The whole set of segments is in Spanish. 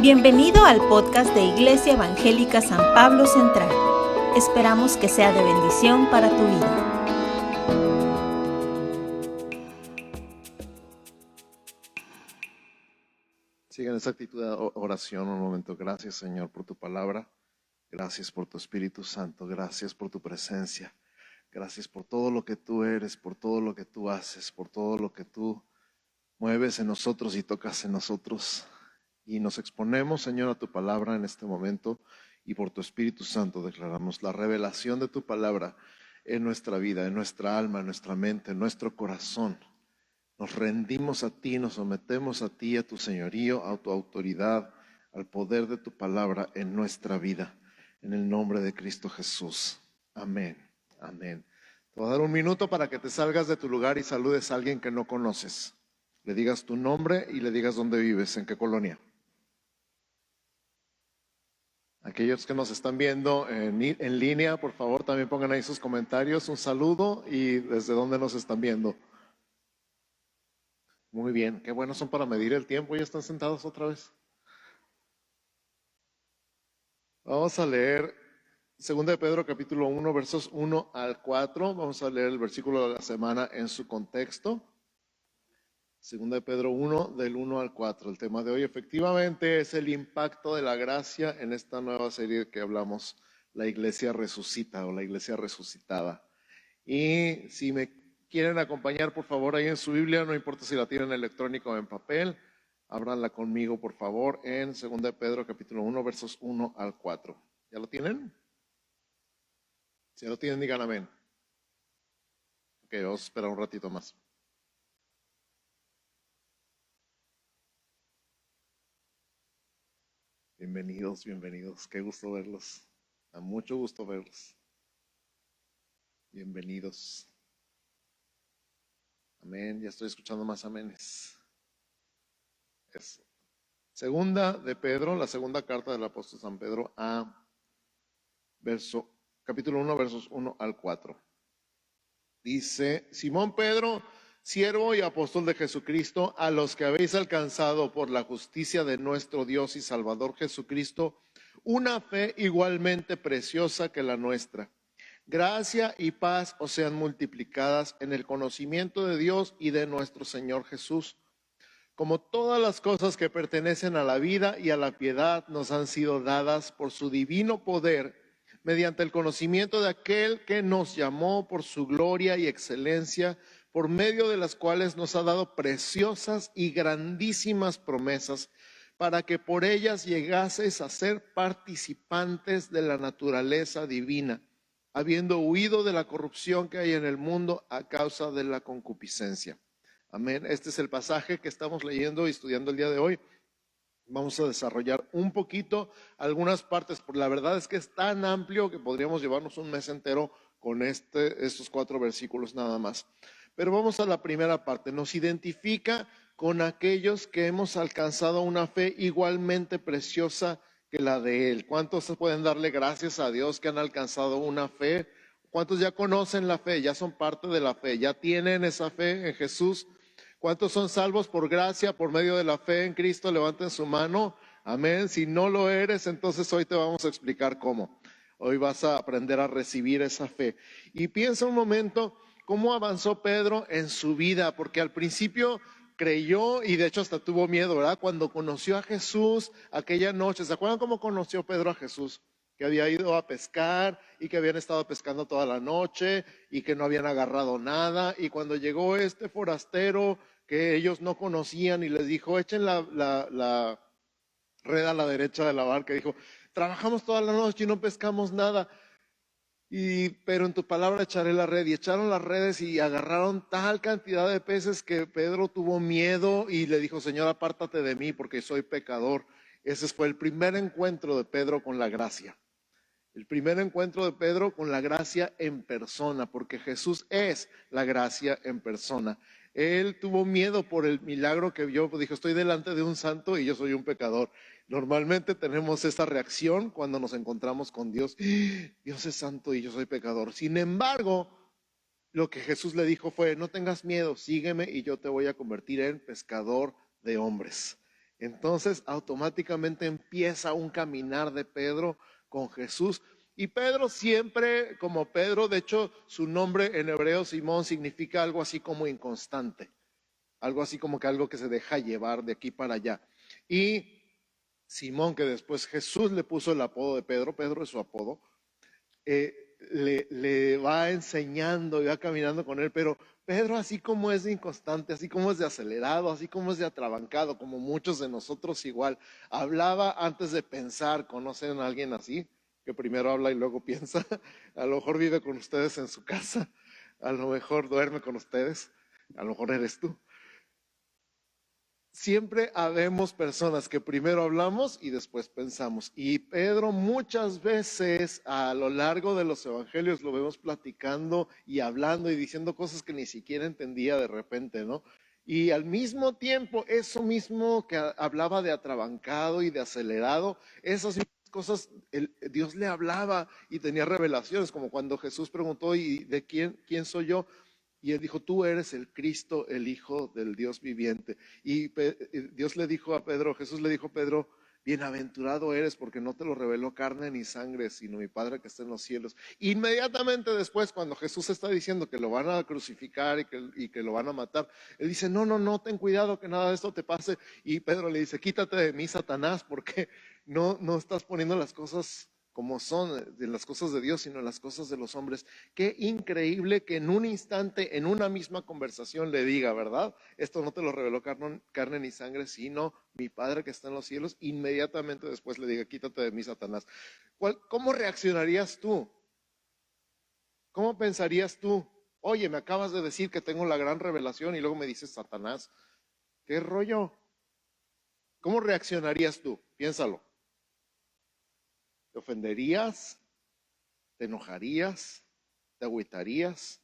Bienvenido al podcast de Iglesia Evangélica San Pablo Central. Esperamos que sea de bendición para tu vida. Siga en esa actitud de oración un momento. Gracias, Señor, por tu palabra. Gracias por tu Espíritu Santo. Gracias por tu presencia. Gracias por todo lo que tú eres, por todo lo que tú haces, por todo lo que tú mueves en nosotros y tocas en nosotros. Y nos exponemos, Señor, a tu palabra en este momento, y por tu Espíritu Santo declaramos la revelación de tu palabra en nuestra vida, en nuestra alma, en nuestra mente, en nuestro corazón. Nos rendimos a ti, nos sometemos a ti, a tu señorío, a tu autoridad, al poder de tu palabra en nuestra vida, en el nombre de Cristo Jesús. Amén, amén. Te voy a dar un minuto para que te salgas de tu lugar y saludes a alguien que no conoces. Le digas tu nombre y le digas dónde vives, en qué colonia. Aquellos que nos están viendo en línea, por favor, también pongan ahí sus comentarios, un saludo y desde dónde nos están viendo. Muy bien, qué buenos son para medir el tiempo. ¿Ya están sentados otra vez? Vamos a leer 2 de Pedro capítulo 1, versos 1 al 4. Vamos a leer el versículo de la semana en su contexto. 2 de Pedro 1, del 1 al 4. El tema de hoy efectivamente es el impacto de la gracia en esta nueva serie que hablamos, la iglesia resucita o la iglesia resucitada. Y si me quieren acompañar, por favor, ahí en su Biblia, no importa si la tienen electrónica o en papel, ábranla conmigo, por favor, en 2 de Pedro capítulo 1, versos 1 al 4. ¿Ya lo tienen? Si ya lo tienen, digan amén. Ok, vamos a esperar un ratito más. Bienvenidos, bienvenidos. Qué gusto verlos. Da mucho gusto verlos. Bienvenidos. Amén. Ya estoy escuchando más amenes. Eso. Segunda de Pedro, la segunda carta del apóstol San Pedro a capítulo 1, versos 1 al 4. Dice: Simón Pedro, siervo y apóstol de Jesucristo, a los que habéis alcanzado por la justicia de nuestro Dios y Salvador Jesucristo una fe igualmente preciosa que la nuestra. Gracia y paz os sean multiplicadas en el conocimiento de Dios y de nuestro Señor Jesús. Como todas las cosas que pertenecen a la vida y a la piedad nos han sido dadas por su divino poder, mediante el conocimiento de aquel que nos llamó por su gloria y excelencia, por medio de las cuales nos ha dado preciosas y grandísimas promesas, para que por ellas llegaseis a ser participantes de la naturaleza divina, habiendo huido de la corrupción que hay en el mundo a causa de la concupiscencia. Amén. Este es el pasaje que estamos leyendo y estudiando el día de hoy. Vamos a desarrollar un poquito algunas partes, porque la verdad es que es tan amplio que podríamos llevarnos un mes entero con estos 4 versículos nada más. Pero vamos a la primera parte. Nos identifica con aquellos que hemos alcanzado una fe igualmente preciosa que la de Él. ¿Cuántos pueden darle gracias a Dios que han alcanzado una fe? ¿Cuántos ya conocen la fe? Ya son parte de la fe, ya tienen esa fe en Jesús. ¿Cuántos son salvos por gracia, por medio de la fe en Cristo? Levanten su mano. Amén. Si no lo eres, entonces hoy te vamos a explicar cómo. Hoy vas a aprender a recibir esa fe. Y piensa un momento cómo avanzó Pedro en su vida, porque al principio creyó y de hecho hasta tuvo miedo, ¿verdad? Cuando conoció a Jesús aquella noche. ¿Se acuerdan cómo conoció Pedro a Jesús? Que había ido a pescar y que habían estado pescando toda la noche y que no habían agarrado nada. Y cuando llegó este forastero que ellos no conocían y les dijo: echen la red a la derecha de la barca, dijo: trabajamos toda la noche y no pescamos nada, pero en tu palabra echaré la red. Y echaron las redes y agarraron tal cantidad de peces que Pedro tuvo miedo y le dijo: Señor, apártate de mí porque soy pecador. Ese fue el primer encuentro de Pedro con la gracia. El primer encuentro de Pedro con la gracia en persona, porque Jesús es la gracia en persona. Él tuvo miedo por el milagro que vio, dijo: estoy delante de un santo y yo soy un pecador. Normalmente tenemos esa reacción cuando nos encontramos con Dios: Dios es santo y yo soy pecador. Sin embargo, lo que Jesús le dijo fue: no tengas miedo, sígueme y yo te voy a convertir en pescador de hombres. Entonces automáticamente empieza un caminar de Pedro con Jesús. Y Pedro siempre, como Pedro, de hecho su nombre en hebreo, Simón, significa algo así como inconstante, algo así como que algo que se deja llevar de aquí para allá. Y Simón, que después Jesús le puso el apodo de Pedro, Pedro es su apodo, le va enseñando y va caminando con él, pero Pedro, así como es de inconstante, así como es de acelerado, así como es de atrabancado, como muchos de nosotros igual, hablaba antes de pensar. ¿Conocen a alguien así? Que primero habla y luego piensa. A lo mejor vive con ustedes en su casa, a lo mejor duerme con ustedes, a lo mejor eres tú. Siempre habemos personas que primero hablamos y después pensamos. Y Pedro muchas veces a lo largo de los evangelios lo vemos platicando y hablando y diciendo cosas que ni siquiera entendía de repente, ¿no? Y al mismo tiempo, eso mismo que hablaba de atrabancado y de acelerado, esas mismas cosas Dios le hablaba y tenía revelaciones, como cuando Jesús preguntó, ¿y de quién soy yo? Y él dijo, tú eres el Cristo, el Hijo del Dios viviente. Y Dios le dijo a Pedro, Jesús le dijo a Pedro, bienaventurado eres porque no te lo reveló carne ni sangre, sino mi Padre que está en los cielos. Inmediatamente después, cuando Jesús está diciendo que lo van a crucificar y que lo van a matar, él dice, no, ten cuidado que nada de esto te pase. Y Pedro le dice, quítate de mí, Satanás, porque no estás poniendo las cosas como son, de las cosas de Dios, sino las cosas de los hombres. Qué increíble que en un instante, en una misma conversación le diga, ¿verdad? Esto no te lo reveló carne ni sangre, sino mi Padre que está en los cielos. Inmediatamente después le diga, quítate de mí, Satanás. ¿Cómo reaccionarías tú? ¿Cómo pensarías tú? Oye, me acabas de decir que tengo la gran revelación y luego me dices Satanás. ¿Qué rollo? ¿Cómo reaccionarías tú? Piénsalo. ¿Te ofenderías? ¿Te enojarías? ¿Te agüitarías?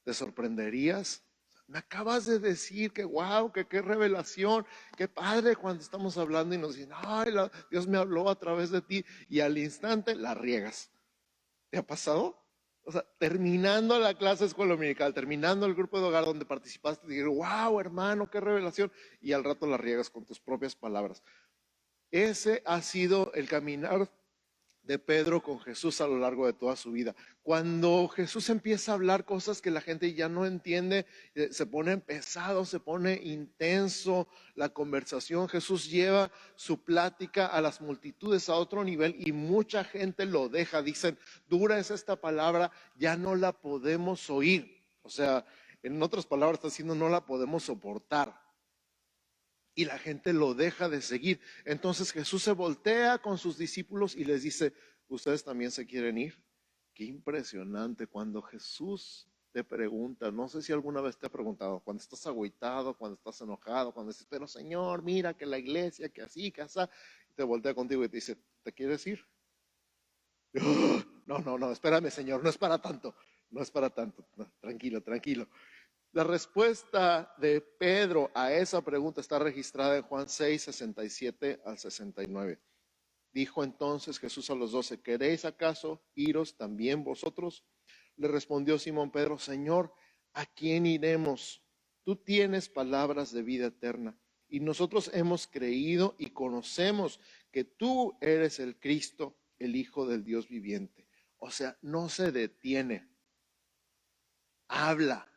¿Te sorprenderías? Me acabas de decir que wow, que qué revelación, qué padre cuando estamos hablando y nos dicen, ay, Dios me habló a través de ti, y al instante la riegas. ¿Te ha pasado? O sea, terminando la clase de escuela dominical, terminando el grupo de hogar donde participaste, te dijeron, wow, hermano, qué revelación, y al rato la riegas con tus propias palabras. Ese ha sido el caminar de Pedro con Jesús a lo largo de toda su vida. Cuando Jesús empieza a hablar cosas que la gente ya no entiende, se pone pesado, se pone intenso la conversación. Jesús lleva su plática a las multitudes a otro nivel y mucha gente lo deja. Dicen, dura es esta palabra, ya no la podemos oír. O sea, en otras palabras está diciendo, no la podemos soportar. Y la gente lo deja de seguir. Entonces Jesús se voltea con sus discípulos y les dice, ¿ustedes también se quieren ir? Qué impresionante cuando Jesús te pregunta, no sé si alguna vez te ha preguntado, cuando estás agüitado, cuando estás enojado, cuando dices, pero Señor, mira que la iglesia, que así, que así, y te voltea contigo y te dice, ¿te quieres ir? No, espérame Señor, no es para tanto, no es para tanto, no, tranquilo. La respuesta de Pedro a esa pregunta está registrada en Juan 6, 67 al 69. Dijo entonces Jesús a los 12, ¿queréis acaso iros también vosotros? Le respondió Simón Pedro, Señor, ¿a quién iremos? Tú tienes palabras de vida eterna y nosotros hemos creído y conocemos que tú eres el Cristo, el Hijo del Dios viviente. O sea, no se detiene, habla,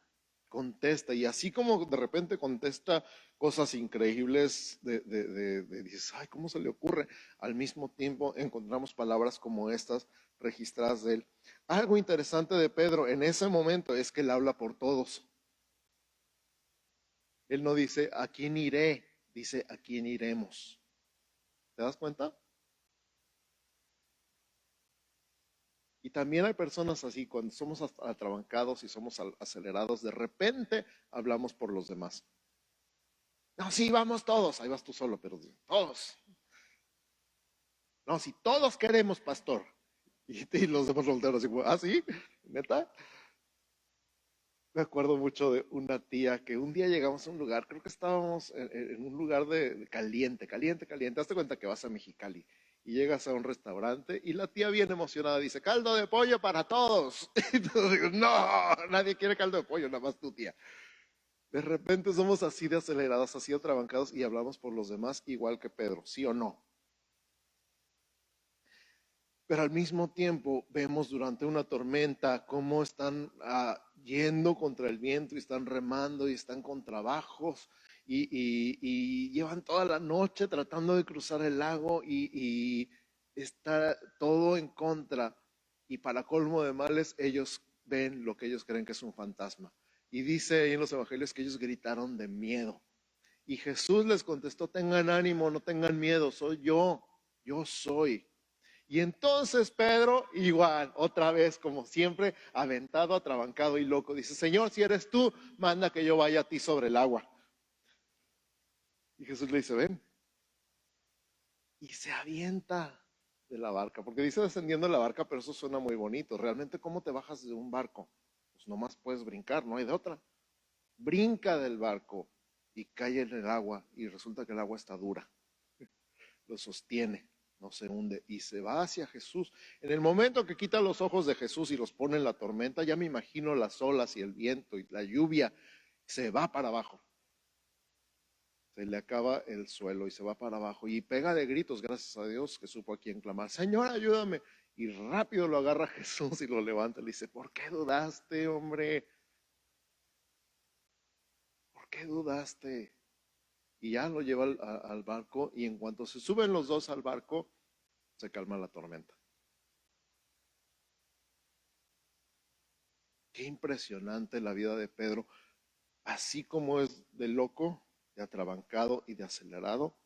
contesta, y así como de repente contesta cosas increíbles dices, ay, ¿cómo se le ocurre? Al mismo tiempo encontramos palabras como estas registradas de él. Algo interesante de Pedro en ese momento es que él habla por todos. Él no dice, ¿a quién iré? Dice, ¿a quién iremos? ¿Te das cuenta? Y también hay personas así, cuando somos atrabancados y somos acelerados, de repente hablamos por los demás. No, sí, vamos todos, ahí vas tú solo, pero todos. No, si todos queremos, pastor. Y los demás solteros, ¿ah, sí? ¿Neta? Me acuerdo mucho de una tía que un día llegamos a un lugar, creo que estábamos en un lugar de caliente. Hazte cuenta que vas a Mexicali y llegas a un restaurante y la tía bien emocionada dice, caldo de pollo para todos. Y tú dices, no, nadie quiere caldo de pollo, nada más tu tía. De repente somos así de acelerados, así de atrabancados y hablamos por los demás igual que Pedro, ¿sí o no? Pero al mismo tiempo vemos durante una tormenta cómo están yendo contra el viento y están remando y están con trabajos y llevan toda la noche tratando de cruzar el lago y está todo en contra. Y para colmo de males, ellos ven lo que ellos creen que es un fantasma. Y dice ahí en los evangelios que ellos gritaron de miedo. Y Jesús les contestó: tengan ánimo, no tengan miedo, soy yo soy. Y entonces Pedro, igual, otra vez, como siempre, aventado, atrabancado y loco, dice: Señor, si eres tú, manda que yo vaya a ti sobre el agua. Y Jesús le dice: ven. Y se avienta de la barca, porque dice descendiendo de la barca, pero eso suena muy bonito. Realmente, ¿cómo te bajas de un barco? Pues nomás puedes brincar, no hay de otra. Brinca del barco y cae en el agua y resulta que el agua está dura. Lo sostiene, no se hunde y se va hacia Jesús. En el momento que quita los ojos de Jesús y los pone en la tormenta, ya me imagino las olas y el viento y la lluvia, se va para abajo. Se le acaba el suelo y se va para abajo y pega de gritos, gracias a Dios que supo a quién clamar: Señor, ayúdame. Y rápido lo agarra Jesús y lo levanta y le dice: ¿por qué dudaste, hombre? ¿Por qué dudaste? Y ya lo lleva al barco y en cuanto se suben los dos al barco, se calma la tormenta. Qué impresionante la vida de Pedro, así como es de loco, de atrabancado y de acelerado,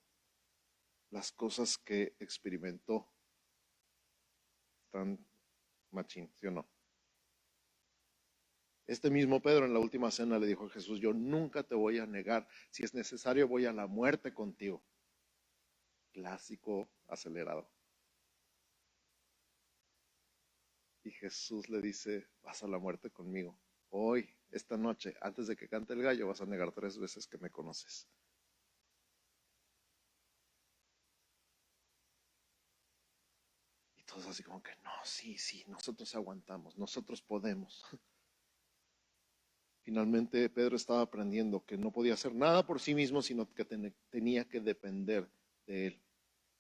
las cosas que experimentó están machín, ¿sí o no? Este mismo Pedro en la última cena le dijo a Jesús: yo nunca te voy a negar, si es necesario voy a la muerte contigo. Clásico acelerado. Y Jesús le dice: vas a la muerte conmigo. Hoy, esta noche, antes de que cante el gallo, vas a negar 3 veces que me conoces. Y todos así como que: no, sí, nosotros aguantamos, nosotros podemos. Finalmente Pedro estaba aprendiendo que no podía hacer nada por sí mismo, sino que tenía que depender de él.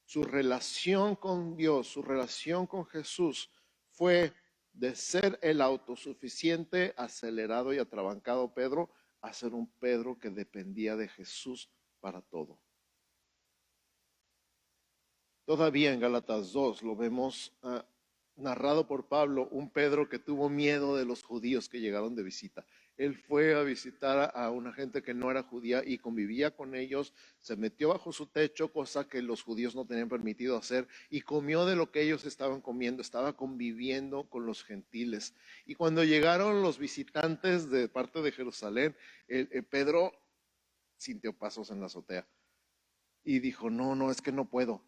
Su relación con Dios, su relación con Jesús fue de ser el autosuficiente, acelerado y atrabancado Pedro, a ser un Pedro que dependía de Jesús para todo. Todavía en Gálatas 2 lo vemos narrado por Pablo, un Pedro que tuvo miedo de los judíos que llegaron de visita. Él fue a visitar a una gente que no era judía y convivía con ellos, se metió bajo su techo, cosa que los judíos no tenían permitido hacer, y comió de lo que ellos estaban comiendo, estaba conviviendo con los gentiles. Y cuando llegaron los visitantes de parte de Jerusalén, Pedro sintió pasos en la azotea. Y dijo: no, es que no puedo.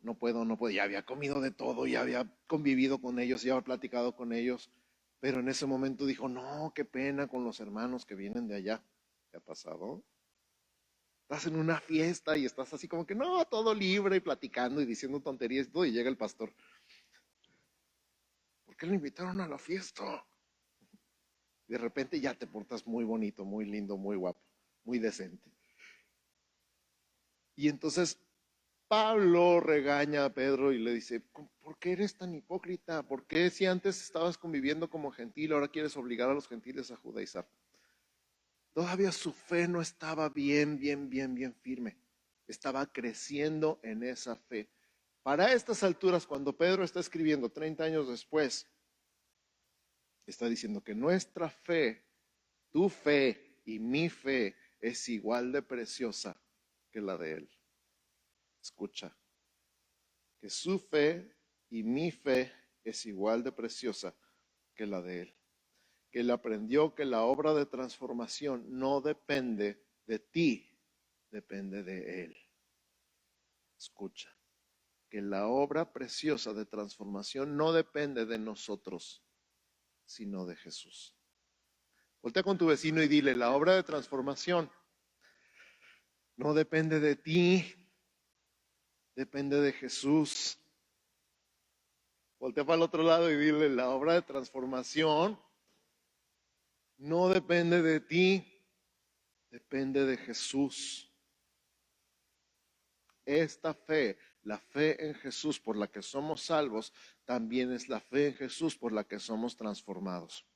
Ya había comido de todo, ya había convivido con ellos, ya había platicado con ellos. Pero en ese momento dijo: no, qué pena con los hermanos que vienen de allá. ¿Qué ha pasado? Estás en una fiesta y estás así como que no, todo libre y platicando y diciendo tonterías y todo. Y llega el pastor: ¿por qué le invitaron a la fiesta? De repente ya te portas muy bonito, muy lindo, muy guapo, muy decente. Y entonces Pablo regaña a Pedro y le dice: ¿por qué eres tan hipócrita? ¿Por qué, si antes estabas conviviendo como gentil, ahora quieres obligar a los gentiles a judaizar? Todavía su fe no estaba bien firme. Estaba creciendo en esa fe. Para estas alturas, cuando Pedro está escribiendo 30 años después, está diciendo que nuestra fe, tu fe y mi fe, es igual de preciosa que la de él. Escucha, que su fe y mi fe es igual de preciosa que la de él. Que él aprendió que la obra de transformación no depende de ti, depende de él. Escucha, que la obra preciosa de transformación no depende de nosotros, sino de Jesús. Voltea con tu vecino y dile: la obra de transformación no depende de ti, depende de Jesús. Voltea para el otro lado y dile: la obra de transformación no depende de ti, depende de Jesús. Esta fe, la fe en Jesús por la que somos salvos, también es la fe en Jesús por la que somos transformados.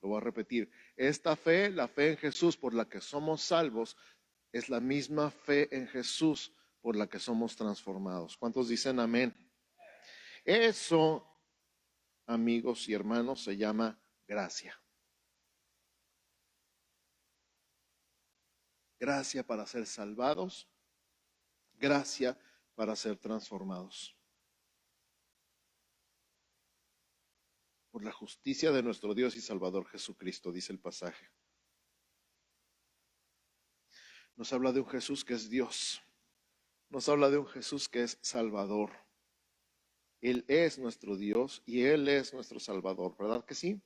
Lo voy a repetir. Esta fe, la fe en Jesús por la que somos salvos, es la misma fe en Jesús por la que somos transformados. ¿Cuántos dicen amén? Eso, amigos y hermanos, se llama gracia. Gracia para ser salvados, gracia para ser transformados. Por la justicia de nuestro Dios y Salvador Jesucristo, dice el pasaje. Nos habla de un Jesús que es Dios. Nos habla de un Jesús que es Salvador. Él es nuestro Dios y Él es nuestro Salvador, ¿verdad que sí?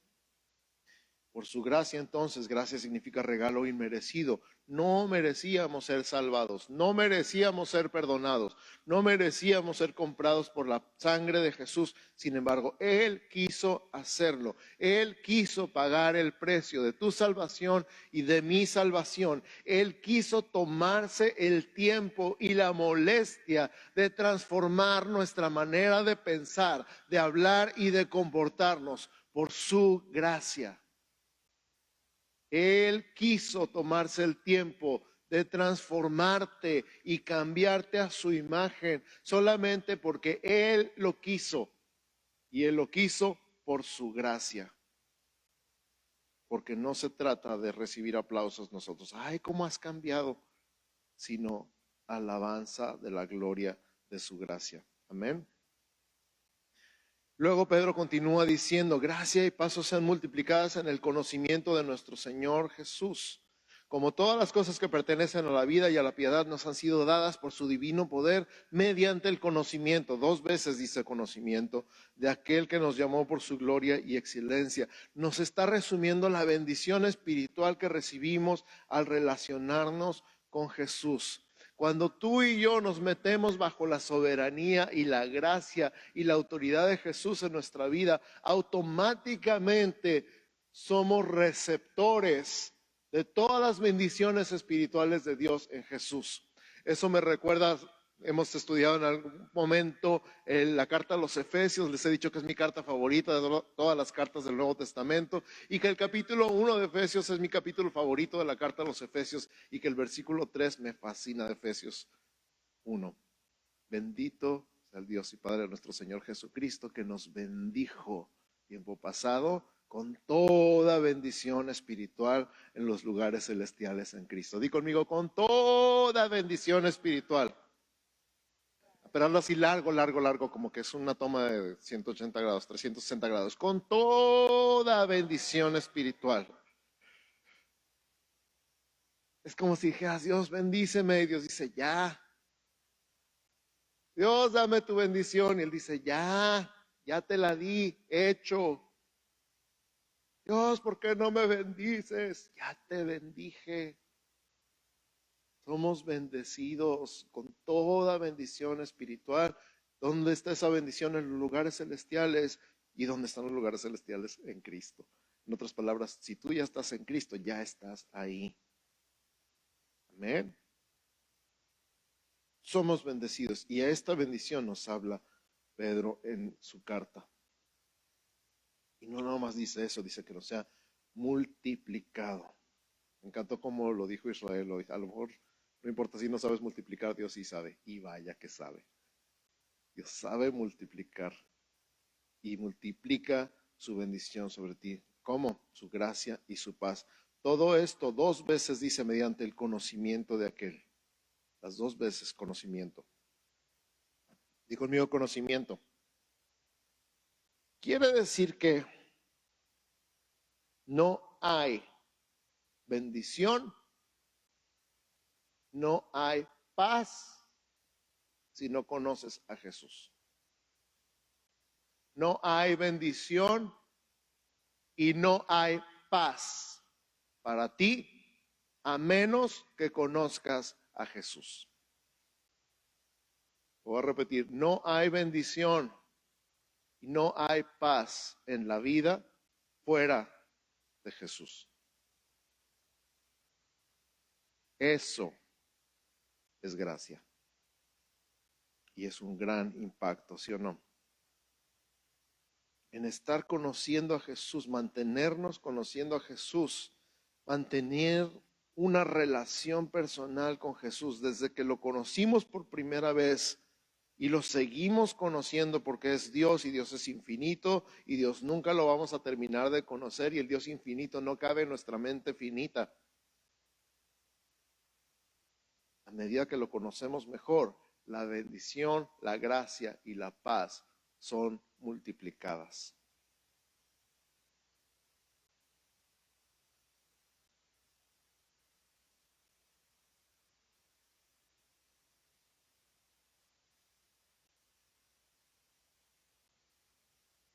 Por su gracia, entonces, gracia significa regalo inmerecido. No merecíamos ser salvados, no merecíamos ser perdonados, no merecíamos ser comprados por la sangre de Jesús. Sin embargo, Él quiso hacerlo. Él quiso pagar el precio de tu salvación y de mi salvación. Él quiso tomarse el tiempo y la molestia de transformar nuestra manera de pensar, de hablar y de comportarnos por su gracia. Él quiso tomarse el tiempo de transformarte y cambiarte a su imagen solamente porque Él lo quiso. Y Él lo quiso por su gracia. Porque no se trata de recibir aplausos nosotros. ¡Ay, cómo has cambiado! Sino alabanza de la gloria de su gracia. Amén. Luego Pedro continúa diciendo, gracia y paz sean multiplicadas en el conocimiento de nuestro Señor Jesús. Como todas las cosas que pertenecen a la vida y a la piedad nos han sido dadas por su divino poder mediante el conocimiento, 2 veces dice conocimiento, de aquel que nos llamó por su gloria y excelencia. Nos está resumiendo la bendición espiritual que recibimos al relacionarnos con Jesús. Cuando tú y yo nos metemos bajo la soberanía y la gracia y la autoridad de Jesús en nuestra vida, automáticamente somos receptores de todas las bendiciones espirituales de Dios en Jesús. Eso me recuerda, hemos estudiado en algún momento la carta a los Efesios, les he dicho que es mi carta favorita de todas las cartas del Nuevo Testamento, y que el capítulo 1 de Efesios es mi capítulo favorito de la carta a los Efesios, y que el versículo 3 me fascina de Efesios 1. Bendito sea el Dios y Padre de nuestro Señor Jesucristo, que nos bendijo tiempo pasado con toda bendición espiritual en los lugares celestiales en Cristo. Di conmigo, con toda bendición espiritual. Pero hablo así largo, como que es una toma de 180 grados, 360 grados. Con toda bendición espiritual. Es como si dijeras, Dios bendíceme, y Dios dice, ya. Dios, dame tu bendición. Y Él dice, ya te la di, hecho. Dios, ¿por qué no me bendices? Ya te bendije. Somos bendecidos con toda bendición espiritual. ¿Dónde está esa bendición? En los lugares celestiales. ¿Y dónde están los lugares celestiales? En Cristo. En otras palabras, si tú ya estás en Cristo, ya estás ahí. Amén. Somos bendecidos. Y a esta bendición nos habla Pedro en su carta. Y no nada más dice eso, dice que nos sea multiplicado. Me encantó como lo dijo Israel hoy. A lo mejor no importa si no sabes multiplicar, Dios sí sabe. Y vaya que sabe. Dios sabe multiplicar. Y multiplica su bendición sobre ti. ¿Cómo? Su gracia y su paz. Todo esto 2 veces dice mediante el conocimiento de aquel. Las 2 veces conocimiento. Dijo conmigo conocimiento. Quiere decir que no hay bendición, no hay paz si no conoces a Jesús. No hay bendición y no hay paz para ti a menos que conozcas a Jesús. Voy a repetir, no hay bendición y no hay paz en la vida fuera de Jesús. Eso es gracia. Y es un gran impacto, ¿sí o no? En estar conociendo a Jesús, mantenernos conociendo a Jesús, mantener una relación personal con Jesús desde que lo conocimos por primera vez y lo seguimos conociendo porque es Dios y Dios es infinito y Dios nunca lo vamos a terminar de conocer y el Dios infinito no cabe en nuestra mente finita. A medida que lo conocemos mejor, la bendición, la gracia y la paz son multiplicadas.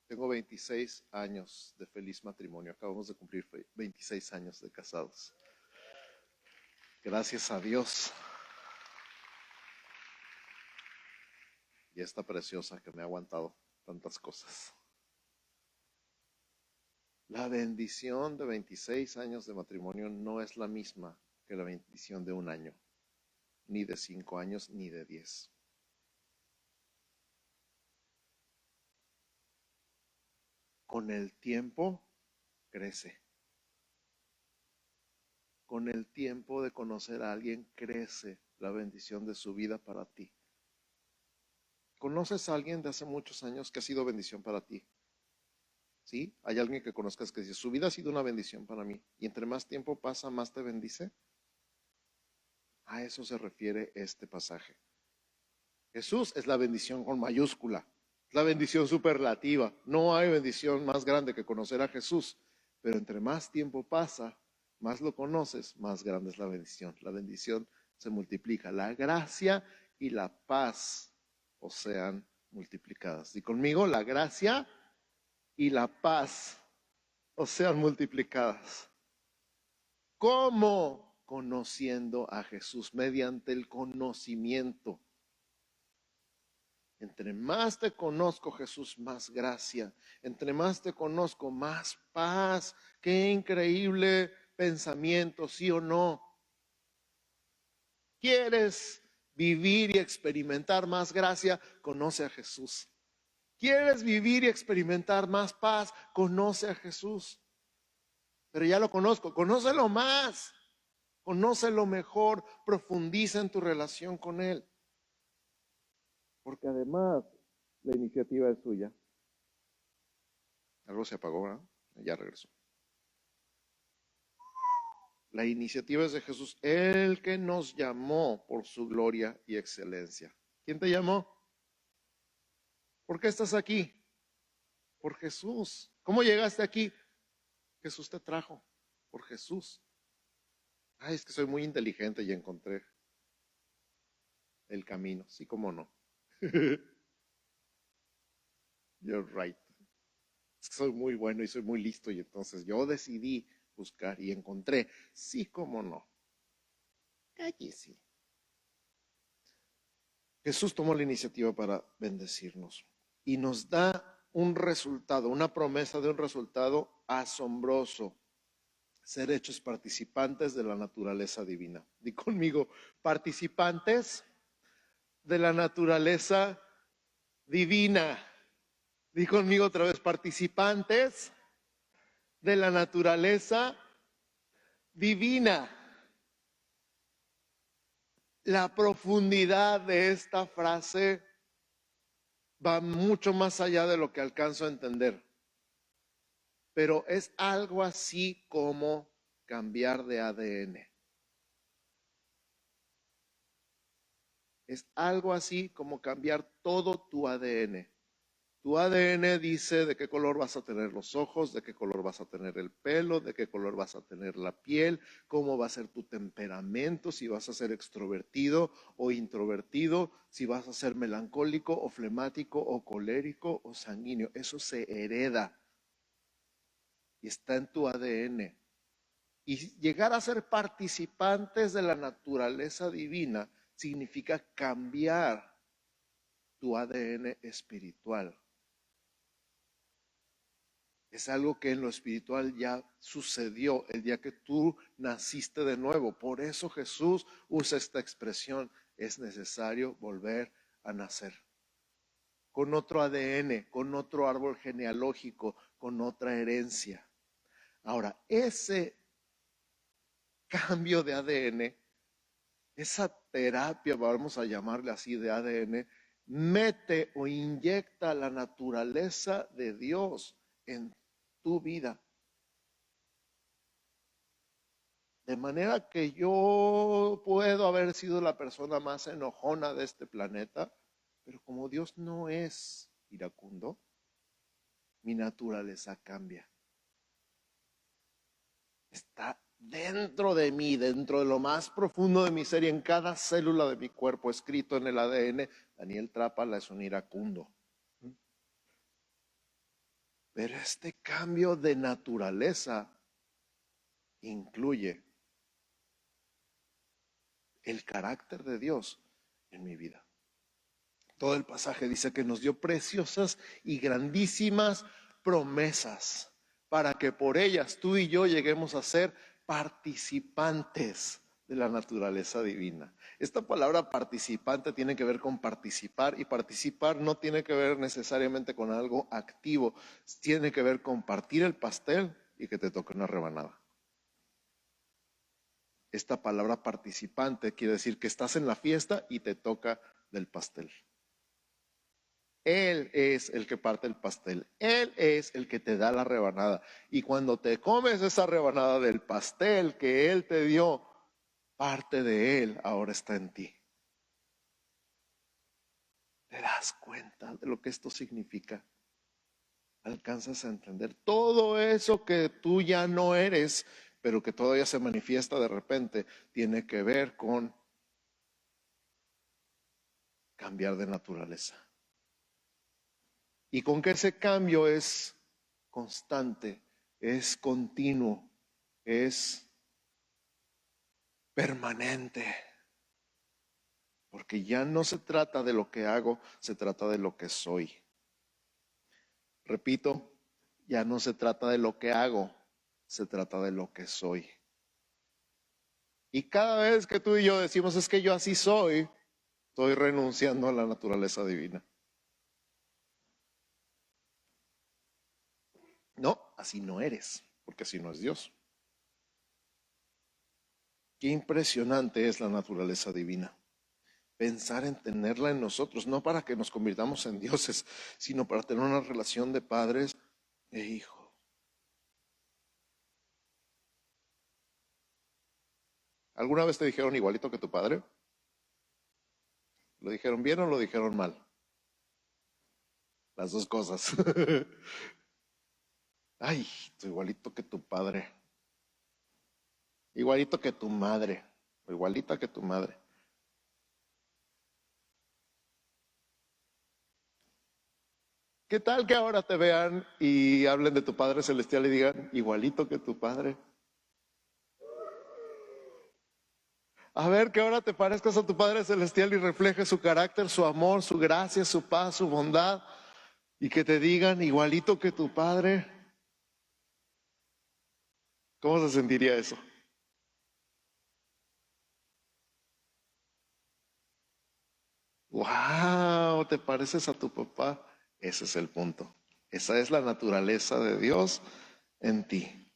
Tengo 26 años de feliz matrimonio. Acabamos de cumplir 26 años de casados. Gracias a Dios. Y esta preciosa que me ha aguantado tantas cosas. La bendición de 26 años de matrimonio no es la misma que la bendición de un año, ni de 5 años, ni de 10. Con el tiempo crece. Con el tiempo de conocer a alguien crece la bendición de su vida para ti. ¿Conoces a alguien de hace muchos años que ha sido bendición para ti? ¿Sí? ¿Hay alguien que conozcas que dice, su vida ha sido una bendición para mí? Y entre más tiempo pasa, más te bendice. A eso se refiere este pasaje. Jesús es la bendición con mayúscula, la bendición superlativa. No hay bendición más grande que conocer a Jesús, pero entre más tiempo pasa, más lo conoces, más grande es la bendición. La bendición se multiplica. La gracia y la paz os sean multiplicadas. Y conmigo, la gracia y la paz os sean multiplicadas. ¿Cómo? Conociendo a Jesús, mediante el conocimiento. Entre más te conozco, Jesús, más gracia. Entre más te conozco, más paz. Qué increíble pensamiento, ¿sí o no? ¿Quieres vivir y experimentar más gracia? Conoce a Jesús. ¿Quieres vivir y experimentar más paz? Conoce a Jesús. Pero ya lo conozco, conócelo más. Conócelo mejor, profundiza en tu relación con Él. Porque además la iniciativa es suya. Algo se apagó, ¿verdad? Ya regresó. La iniciativa es de Jesús, el que nos llamó por su gloria y excelencia. ¿Quién te llamó? ¿Por qué estás aquí? Por Jesús. ¿Cómo llegaste aquí? Jesús te trajo. Por Jesús. Ay, es que soy muy inteligente y encontré el camino. Sí, cómo no. You're right. Es que soy muy bueno y soy muy listo y entonces yo decidí buscar y encontré. Sí, cómo no. Allí sí. Jesús tomó la iniciativa para bendecirnos y nos da un resultado, una promesa de un resultado asombroso. Ser hechos participantes de la naturaleza divina. Di conmigo, participantes de la naturaleza divina. Di conmigo otra vez, participantes de la naturaleza divina. La profundidad de esta frase va mucho más allá de lo que alcanzo a entender. Pero es algo así como cambiar de ADN. Es algo así como cambiar todo tu ADN. Tu ADN dice de qué color vas a tener los ojos, de qué color vas a tener el pelo, de qué color vas a tener la piel, cómo va a ser tu temperamento, si vas a ser extrovertido o introvertido, si vas a ser melancólico o flemático o colérico o sanguíneo. Eso se hereda y está en tu ADN. Y llegar a ser participantes de la naturaleza divina significa cambiar tu ADN espiritual. Es algo que en lo espiritual ya sucedió el día que tú naciste de nuevo. Por eso Jesús usa esta expresión: es necesario volver a nacer. Con otro ADN, con otro árbol genealógico, con otra herencia. Ahora, ese cambio de ADN, esa terapia, vamos a llamarle así, de ADN, mete o inyecta la naturaleza de Dios en tu vida. De manera que yo puedo haber sido la persona más enojona de este planeta, pero como Dios no es iracundo, mi naturaleza cambia. Está dentro de mí, dentro de lo más profundo de mi ser y en cada célula de mi cuerpo, escrito en el ADN: Daniel Trápala es un iracundo. Pero este cambio de naturaleza incluye el carácter de Dios en mi vida. Todo el pasaje dice que nos dio preciosas y grandísimas promesas para que por ellas tú y yo lleguemos a ser participantes de la naturaleza divina. Esta palabra participante tiene que ver con participar, y participar no tiene que ver necesariamente con algo activo, tiene que ver con partir el pastel y que te toque una rebanada. Esta palabra participante quiere decir que estás en la fiesta y te toca del pastel. Él es el que parte el pastel. Él es el que te da la rebanada. Y cuando te comes esa rebanada del pastel que Él te dio, parte de Él ahora está en ti. ¿Te das cuenta de lo que esto significa? Alcanzas a entender todo eso que tú ya no eres, pero que todavía se manifiesta de repente, tiene que ver con cambiar de naturaleza. Y con que ese cambio es constante, es continuo, es permanente. Porque ya no se trata de lo que hago, se trata de lo que soy. Repito, ya no se trata de lo que hago, se trata de lo que soy. Y cada vez que tú y yo decimos es que yo así soy, estoy renunciando a la naturaleza divina. No, así no eres, porque así no es Dios. Qué impresionante es la naturaleza divina. Pensar en tenerla en nosotros, no para que nos convirtamos en dioses, sino para tener una relación de padres e hijos. ¿Alguna vez te dijeron igualito que tu padre? ¿Lo dijeron bien o lo dijeron mal? Las dos cosas. Ay, igualito que tu padre. Igualito que tu madre. O igualita que tu madre. ¿Qué tal que ahora te vean y hablen de tu Padre Celestial y digan igualito que tu Padre? A ver, que ahora te parezcas a tu Padre Celestial y reflejes su carácter, su amor, su gracia, su paz, su bondad, y que te digan igualito que tu Padre. ¿Cómo se sentiría eso? ¡Wow! ¿Te pareces a tu papá? Ese es el punto. Esa es la naturaleza de Dios en ti.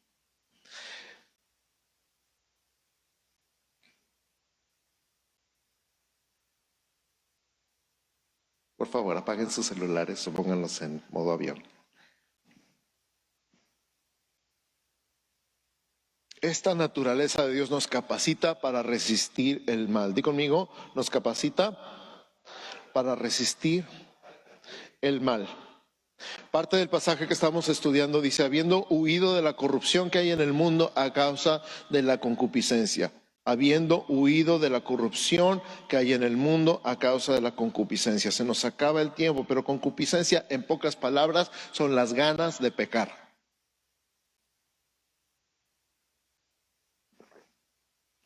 Por favor, apaguen sus celulares o pónganlos en modo avión. Esta naturaleza de Dios nos capacita para resistir el mal. Di conmigo, nos capacita para resistir el mal. Parte del pasaje que estamos estudiando dice: habiendo huido de la corrupción que hay en el mundo a causa de la concupiscencia. Habiendo huido de la corrupción que hay en el mundo a causa de la concupiscencia. Se nos acaba el tiempo, pero concupiscencia, en pocas palabras, son las ganas de pecar.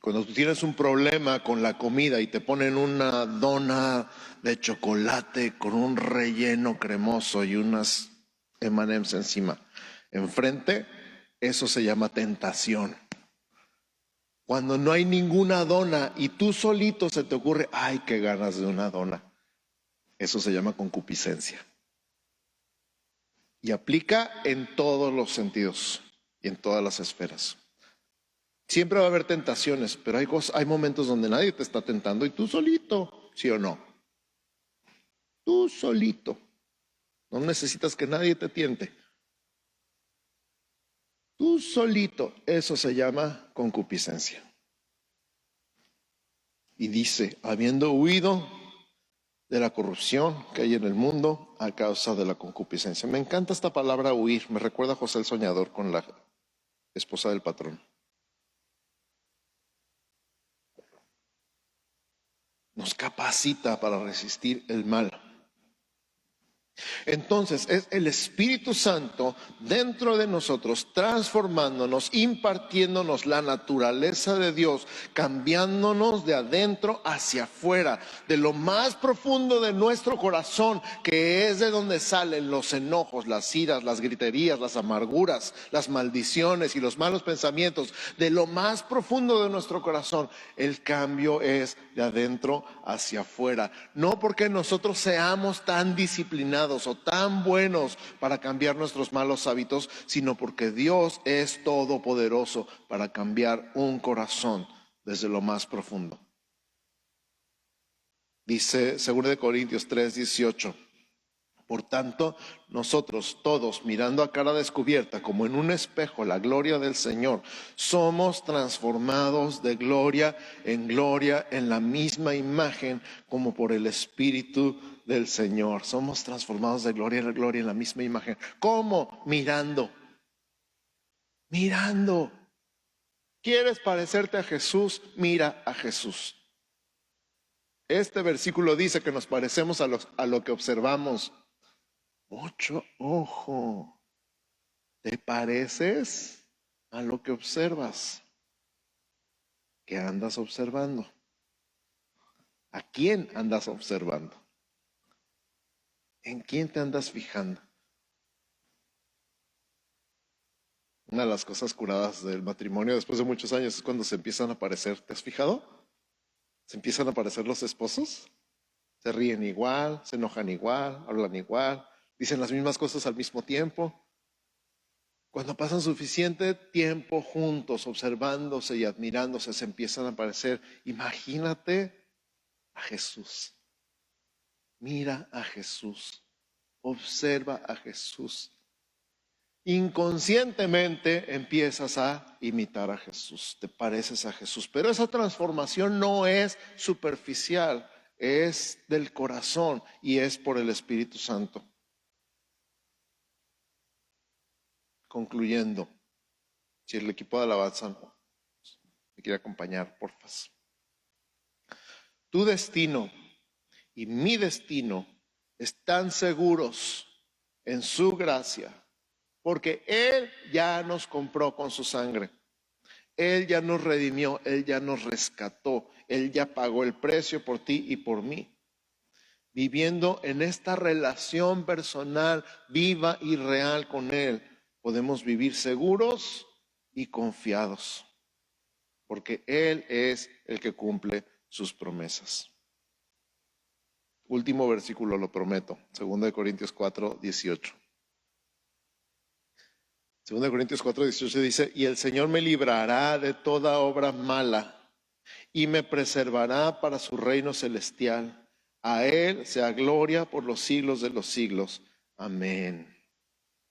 Cuando tú tienes un problema con la comida y te ponen una dona de chocolate con un relleno cremoso y unas M&M's encima, enfrente, eso se llama tentación. Cuando no hay ninguna dona y tú solito se te ocurre, ay, qué ganas de una dona, eso se llama concupiscencia. Y aplica en todos los sentidos y en todas las esferas. Siempre va a haber tentaciones, pero hay momentos donde nadie te está tentando y tú solito, ¿sí o no? Tú solito. No necesitas que nadie te tiente. Tú solito. Eso se llama concupiscencia. Y dice, habiendo huido de la corrupción que hay en el mundo a causa de la concupiscencia. Me encanta esta palabra huir. Me recuerda a José el Soñador con la esposa del patrón. Nos capacita para resistir el mal. Entonces es el Espíritu Santo dentro de nosotros, transformándonos, impartiéndonos la naturaleza de Dios, cambiándonos de adentro hacia afuera, de lo más profundo de nuestro corazón, que es de donde salen los enojos, las iras, las griterías, las amarguras, las maldiciones y los malos pensamientos. De lo más profundo de nuestro corazón, el cambio es de adentro hacia afuera. No porque nosotros seamos tan disciplinados o tan buenos para cambiar nuestros malos hábitos, sino porque Dios es todopoderoso para cambiar un corazón desde lo más profundo. Dice 2 Corintios 3:18. Por tanto, nosotros todos, mirando a cara descubierta, como en un espejo, la gloria del Señor, somos transformados de gloria en la misma imagen como por el Espíritu del Señor. Somos transformados de gloria en la misma imagen. ¿Cómo? Mirando. Mirando. ¿Quieres parecerte a Jesús? Mira a Jesús. Este versículo dice que nos parecemos a lo que observamos. Mucho ojo. ¿Te pareces a lo que observas? ¿Qué andas observando? ¿A quién andas observando? ¿En quién te andas fijando? Una de las cosas curadas del matrimonio después de muchos años es cuando se empiezan a aparecer. ¿Te has fijado? Se empiezan a aparecer los esposos. Se ríen igual, se enojan igual, hablan igual, dicen las mismas cosas al mismo tiempo. Cuando pasan suficiente tiempo juntos, observándose y admirándose, se empiezan a aparecer. Imagínate a Jesús. Mira a Jesús. Observa a Jesús. Inconscientemente empiezas a imitar a Jesús. Te pareces a Jesús. Pero esa transformación no es superficial. Es del corazón y es por el Espíritu Santo. Concluyendo, si el equipo de alabanza me quiere acompañar, porfa. Tu destino y mi destino están seguros en su gracia, porque Él ya nos compró con su sangre. Él ya nos redimió, Él ya nos rescató, Él ya pagó el precio por ti y por mí. Viviendo en esta relación personal viva y real con Él, podemos vivir seguros y confiados, porque Él es el que cumple sus promesas. Último versículo, lo prometo, 2 Corintios 4:18. 2 Corintios 4:18 dice, y el Señor me librará de toda obra mala y me preservará para su reino celestial. A Él sea gloria por los siglos de los siglos. Amén.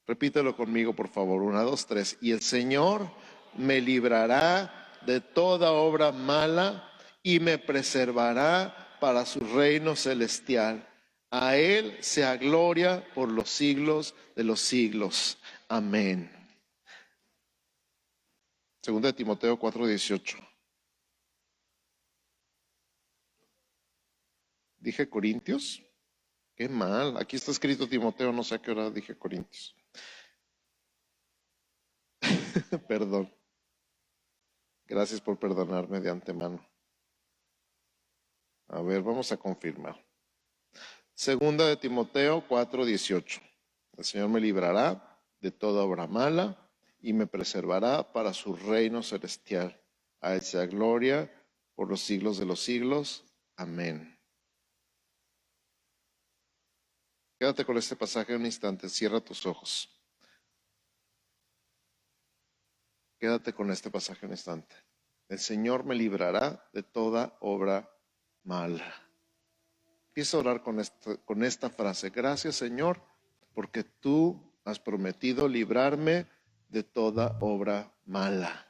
Repítelo conmigo, por favor. 1, 2, 3. Y el Señor me librará de toda obra mala y me preservará para su reino celestial. A Él sea gloria por los siglos de los siglos. Amén. 2 Timoteo 4:18. ¿Dije Corintios? Qué mal. Aquí está escrito Timoteo, no sé a qué hora dije Corintios. Perdón. Gracias por perdonarme de antemano. A ver, vamos a confirmar. 2 Timoteo 4:18. El Señor me librará de toda obra mala y me preservará para su reino celestial. A él sea gloria por los siglos de los siglos. Amén. Quédate con este pasaje un instante, cierra tus ojos. Quédate con este pasaje un instante. El Señor me librará de toda obra mala. Empieza a orar con esta frase. Gracias, Señor, porque tú has prometido librarme de toda obra mala.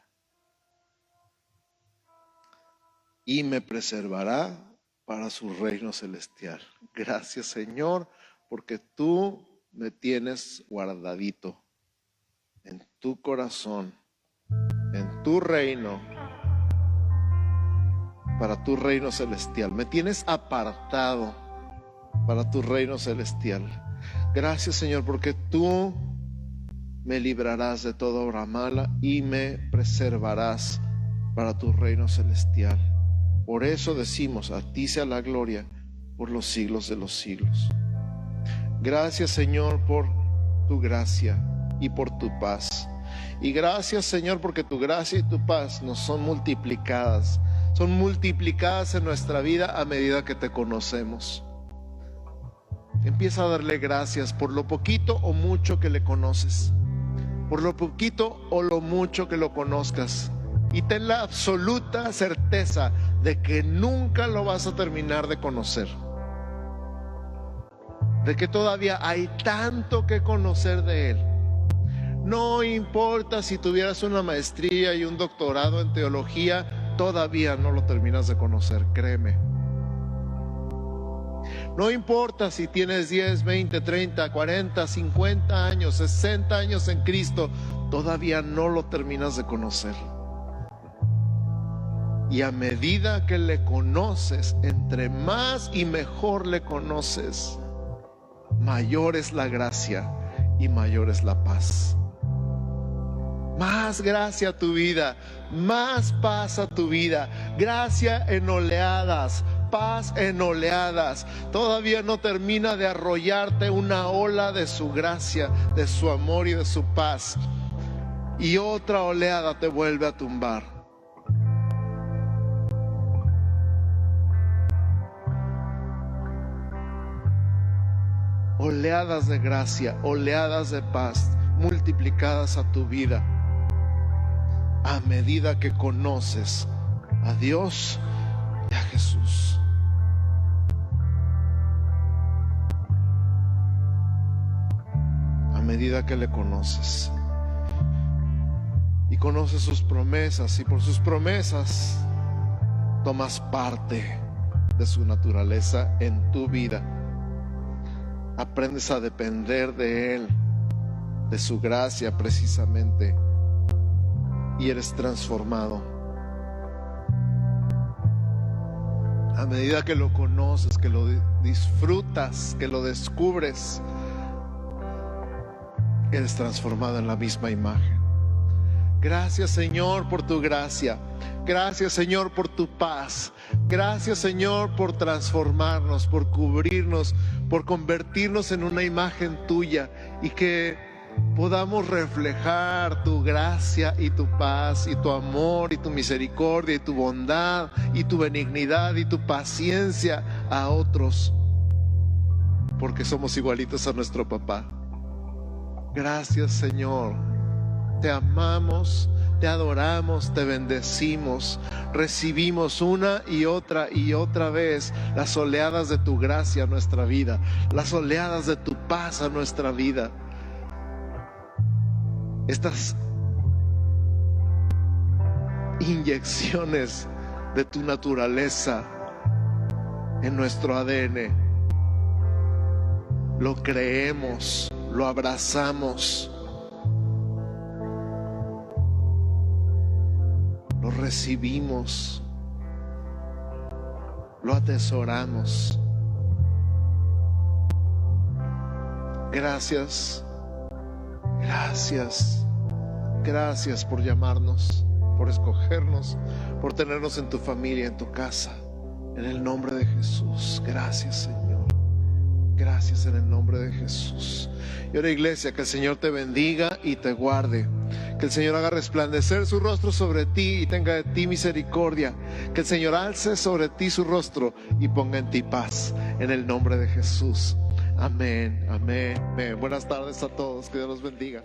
Y me preservará para su reino celestial. Gracias, Señor, porque tú me tienes guardadito en tu corazón, en tu reino, para tu reino celestial. Me tienes apartado para tu reino celestial. Gracias, Señor, porque tú me librarás de toda obra mala y me preservarás para tu reino celestial. Por eso decimos, a ti sea la gloria por los siglos de los siglos. Gracias, Señor, por tu gracia y por tu paz. Y gracias, Señor, porque tu gracia y tu paz nos son multiplicadas. Son multiplicadas en nuestra vida a medida que te conocemos. Empieza a darle gracias por lo poquito o mucho que le conoces. Por lo poquito o lo mucho que lo conozcas. Y ten la absoluta certeza de que nunca lo vas a terminar de conocer. De que todavía hay tanto que conocer de Él. No importa si tuvieras una maestría y un doctorado en teología, todavía no lo terminas de conocer, créeme. No importa si tienes 10, 20, 30, 40, 50 años, 60 años en Cristo, todavía no lo terminas de conocer. Y a medida que le conoces, entre más y mejor le conoces, mayor es la gracia y mayor es la paz. Más gracia a tu vida, más paz a tu vida, gracia en oleadas, paz en oleadas. Todavía no termina de arrollarte una ola de su gracia, de su amor y de su paz. Y otra oleada te vuelve a tumbar. Oleadas de gracia, oleadas de paz multiplicadas a tu vida a medida que conoces a Dios y a Jesús. A medida que le conoces y conoces sus promesas, y por sus promesas tomas parte de su naturaleza en tu vida. Aprendes a depender de Él, de su gracia precisamente, y eres transformado. A medida que lo conoces, que lo disfrutas, que lo descubres, eres transformado en la misma imagen. Gracias, Señor, por tu gracia. Gracias, Señor, por tu paz. Gracias, Señor, por transformarnos, por cubrirnos, por convertirnos en una imagen tuya y que podamos reflejar tu gracia y tu paz y tu amor y tu misericordia y tu bondad y tu benignidad y tu paciencia a otros, porque somos igualitos a nuestro papá. Gracias, Señor. Te amamos, te adoramos, te bendecimos. Recibimos una y otra vez las oleadas de tu gracia a nuestra vida, las oleadas de tu paz a nuestra vida. Estas inyecciones de tu naturaleza en nuestro ADN, lo creemos, lo abrazamos, lo recibimos, lo atesoramos. Gracias, gracias, gracias por llamarnos, por escogernos, por tenernos en tu familia, en tu casa. En el nombre de Jesús, gracias, Señor. gracias en el nombre de Jesús. Y ahora, iglesia, que el Señor te bendiga y te guarde. Que el Señor haga resplandecer su rostro sobre ti y tenga de ti misericordia. Que el Señor alce sobre ti su rostro y ponga en ti paz. En el nombre de Jesús. Amén, amén, amén. Buenas tardes a todos. Que Dios los bendiga.